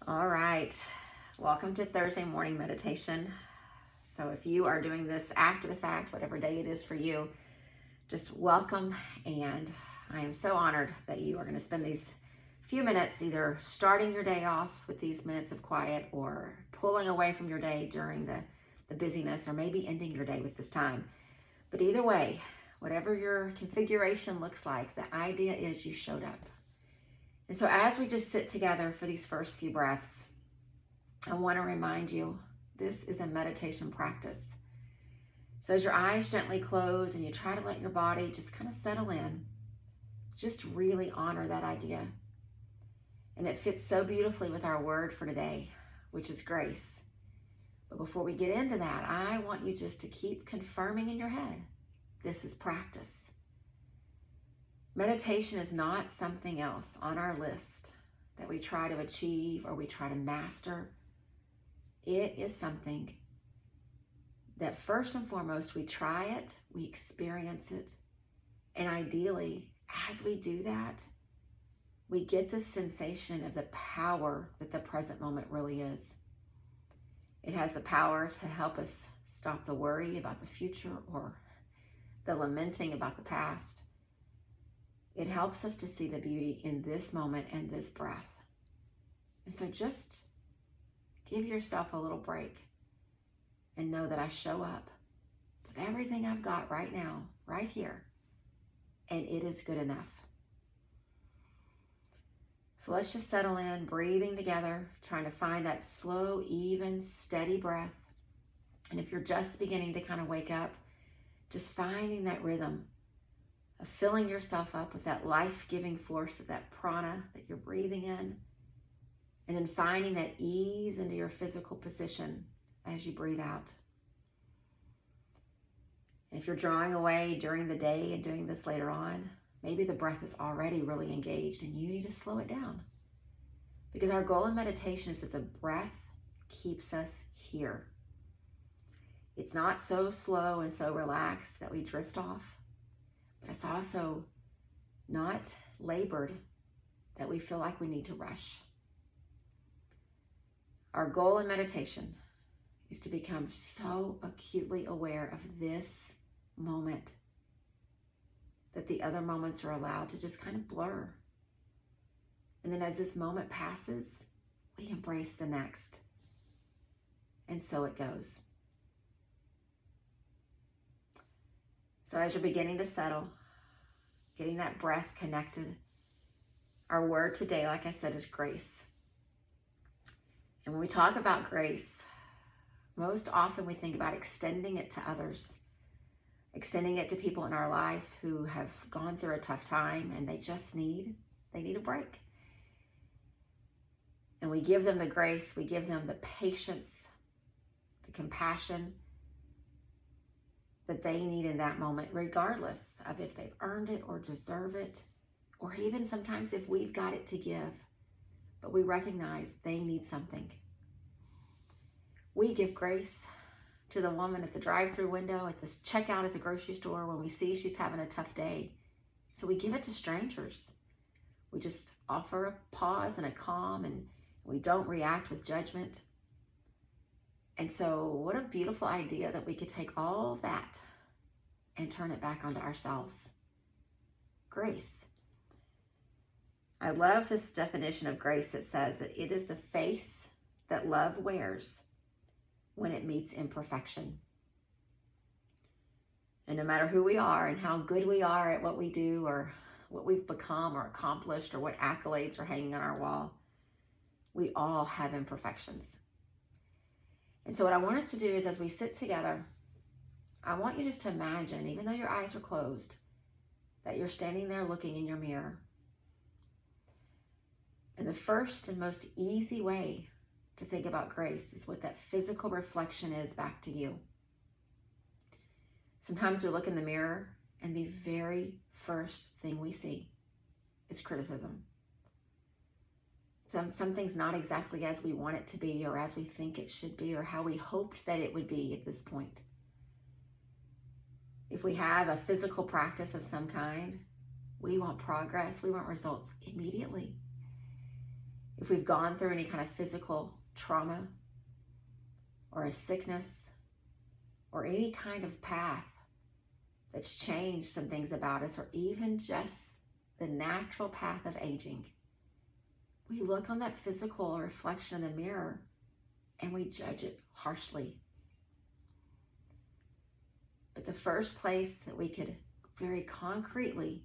All right, welcome to Thursday morning meditation. So if you are doing this after the fact, whatever day it is for you, just welcome. And I am so honored that you are going to spend these few minutes either starting your day off with these minutes of quiet or pulling away from your day during the busyness, or maybe ending your day with this time. But either way, whatever your configuration looks like, the idea is you showed up. And so as we just sit together for these first few breaths, I want to remind you, this is a meditation practice. So as your eyes gently close and you try to let your body just kind of settle in, just really honor that idea. And it fits so beautifully with our word for today, which is grace. But before we get into that, I want you just to keep confirming in your head, this is practice. Meditation is not something else on our list that we try to achieve or we try to master. It is something that first and foremost, we try it, we experience it, and ideally, as we do that, we get the sensation of the power that the present moment really is. It has the power to help us stop the worry about the future or the lamenting about the past. It helps us to see the beauty in this moment and this breath. And so just give yourself a little break and know that I show up with everything I've got right now, right here, and it is good enough. So let's just settle in, breathing together, trying to find that slow, even, steady breath. And if you're just beginning to kind of wake up, just finding that rhythm of filling yourself up with that life-giving force of that prana that you're breathing in, and then finding that ease into your physical position as you breathe out. And if you're drawing away during the day and doing this later on, maybe the breath is already really engaged and you need to slow it down. Because our goal in meditation is that the breath keeps us here. It's not so slow and so relaxed that we drift off. But it's also not labored that we feel like we need to rush. Our goal in meditation is to become so acutely aware of this moment that the other moments are allowed to just kind of blur. And then as this moment passes, we embrace the next. And so it goes. So as you're beginning to settle, getting that breath connected, our word today, like I said, is grace. And when we talk about grace, most often we think about extending it to others, extending it to people in our life who have gone through a tough time and they need a break. And we give them the grace, we give them the patience, the compassion that they need in that moment, regardless of if they've earned it or deserve it, or even sometimes if we've got it to give, but we recognize they need something. We give grace to the woman at the drive-through window, at this checkout at the grocery store, when we see she's having a tough day. So we give it to strangers. We just offer a pause and a calm, and we don't react with judgment. And so what a beautiful idea that we could take all of that and turn it back onto ourselves. Grace. I love this definition of grace that says that it is the face that love wears when it meets imperfection. And no matter who we are and how good we are at what we do or what we've become or accomplished or what accolades are hanging on our wall, we all have imperfections. And so what I want us to do is, as we sit together, I want you just to imagine, even though your eyes are closed, that you're standing there looking in your mirror. And the first and most easy way to think about grace is what that physical reflection is back to you. Sometimes we look in the mirror and the very first thing we see is criticism. Something's not exactly as we want it to be or as we think it should be or how we hoped that it would be at this point. If we have a physical practice of some kind, we want progress, we want results immediately. If we've gone through any kind of physical trauma or a sickness or any kind of path that's changed some things about us, or even just the natural path of aging, we look on that physical reflection in the mirror and we judge it harshly. But the first place that we could very concretely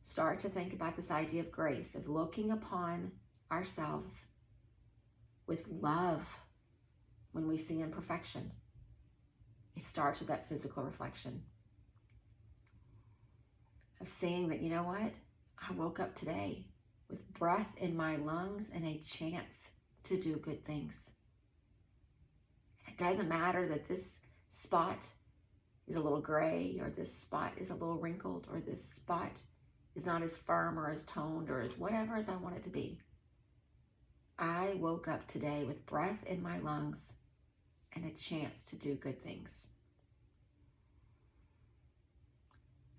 start to think about this idea of grace, of looking upon ourselves with love when we see imperfection, it starts with that physical reflection of seeing that, you know what? I woke up today with breath in my lungs and a chance to do good things. It doesn't matter that this spot is a little gray, or this spot is a little wrinkled, or this spot is not as firm or as toned or as whatever as I want it to be. I woke up today with breath in my lungs and a chance to do good things.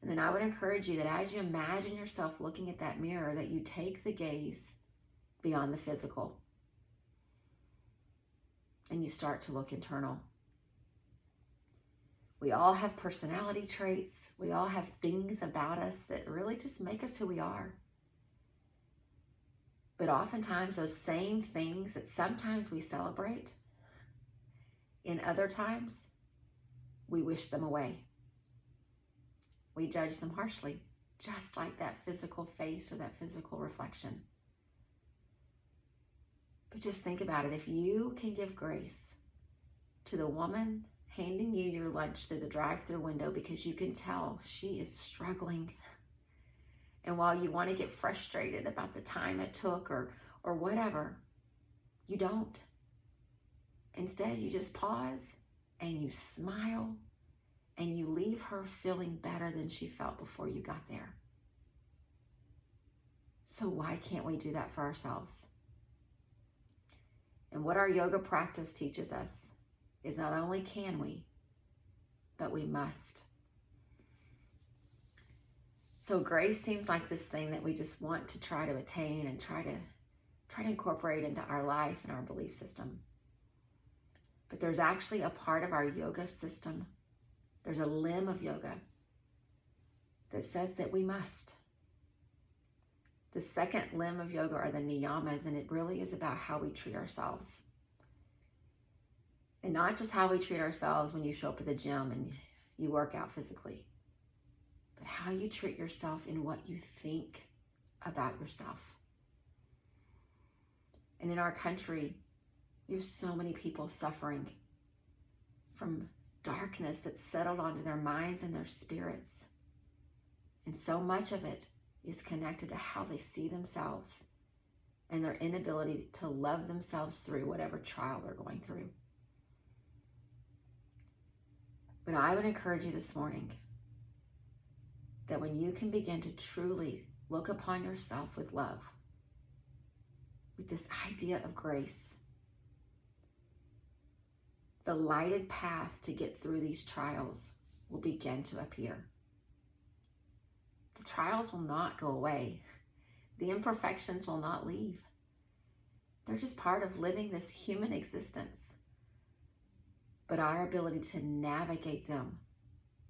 And then I would encourage you that as you imagine yourself looking at that mirror, that you take the gaze beyond the physical and you start to look internal. We all have personality traits. We all have things about us that really just make us who we are. But oftentimes those same things that sometimes we celebrate, in other times, we wish them away. We judge them harshly, just like that physical face or that physical reflection. But just think about it. If you can give grace to the woman handing you your lunch through the drive-through window because you can tell she is struggling, and while you want to get frustrated about the time it took or whatever, you don't. Instead, you just pause and you smile and you leave her feeling better than she felt before you got there. So why can't we do that for ourselves? And what our yoga practice teaches us is not only can we, but we must. So grace seems like this thing that we just want to try to attain and try to incorporate into our life and our belief system. But there's actually a part of our yoga system, there's a limb of yoga that says that we must. The second limb of yoga are the niyamas, and it really is about how we treat ourselves. And not just how we treat ourselves when you show up at the gym and you work out physically, but how you treat yourself in what you think about yourself. And in our country, we have so many people suffering from darkness that's settled onto their minds and their spirits. And so much of it is connected to how they see themselves and their inability to love themselves through whatever trial they're going through. But I would encourage you this morning that when you can begin to truly look upon yourself with love, with this idea of grace, the lighted path to get through these trials will begin to appear. The trials will not go away. The imperfections will not leave. They're just part of living this human existence. But our ability to navigate them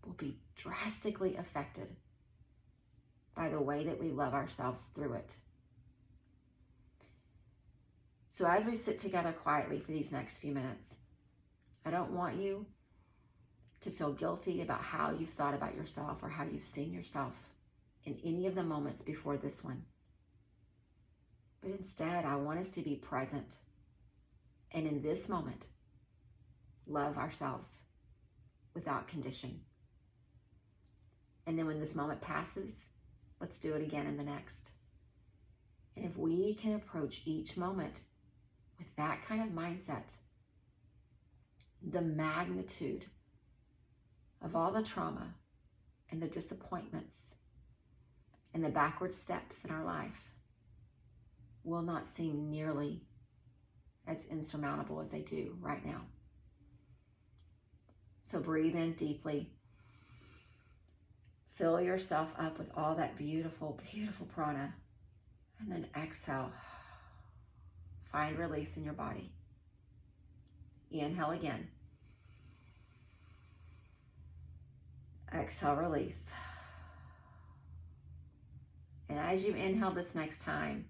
will be drastically affected by the way that we love ourselves through it. So as we sit together quietly for these next few minutes, I don't want you to feel guilty about how you've thought about yourself or how you've seen yourself in any of the moments before this one. But instead, I want us to be present and in this moment, love ourselves without condition. And then when this moment passes, let's do it again in the next. And if we can approach each moment with that kind of mindset, the magnitude of all the trauma and the disappointments and the backward steps in our life will not seem nearly as insurmountable as they do right now. So breathe in deeply. Fill yourself up with all that beautiful, beautiful prana. And then exhale. Find release in your body. Inhale again. Exhale, release. And as you inhale this next time,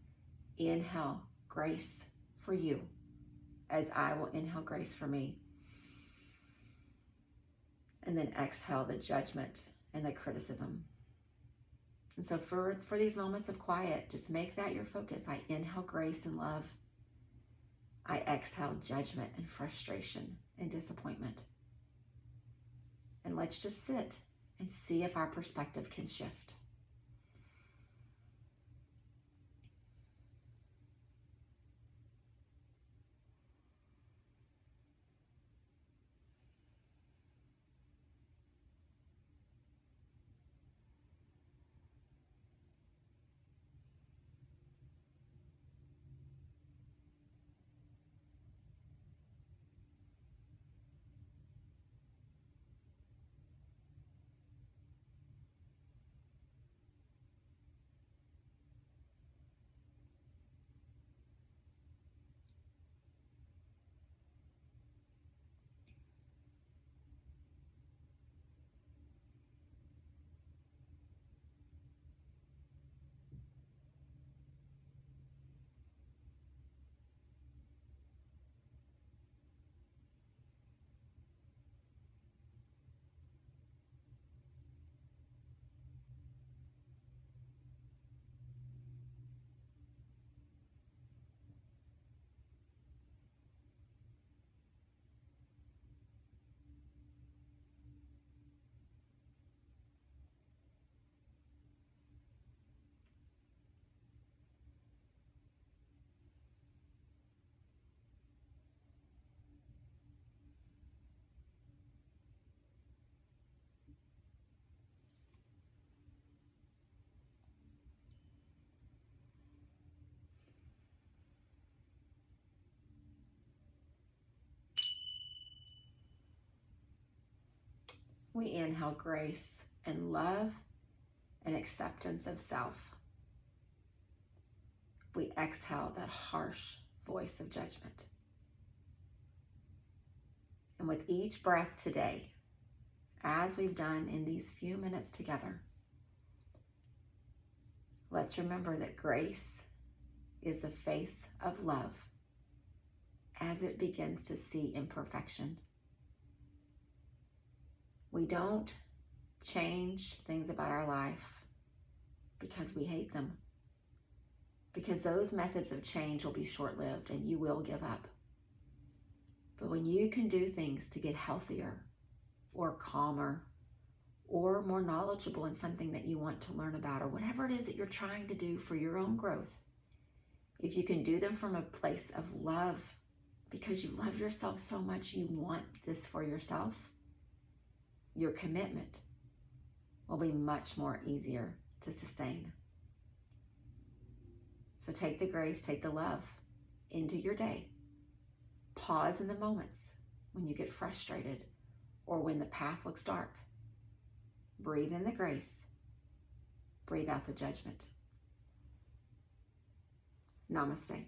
inhale grace for you as I will inhale grace for me. And then exhale the judgment and the criticism. And so for these moments of quiet, just make that your focus. I inhale grace and love. I exhale judgment and frustration and disappointment. And let's just sit and see if our perspective can shift. We inhale grace and love and acceptance of self. We exhale that harsh voice of judgment. And with each breath today, as we've done in these few minutes together, let's remember that grace is the face of love as it begins to see imperfection. We don't change things about our life because we hate them, because those methods of change will be short-lived and you will give up. But when you can do things to get healthier or calmer or more knowledgeable in something that you want to learn about, or whatever it is that you're trying to do for your own growth, if you can do them from a place of love, because you love yourself so much, you want this for yourself, your commitment will be much more easier to sustain. So take the grace, take the love into your day. Pause in the moments when you get frustrated or when the path looks dark. Breathe in the grace. Breathe out the judgment. Namaste.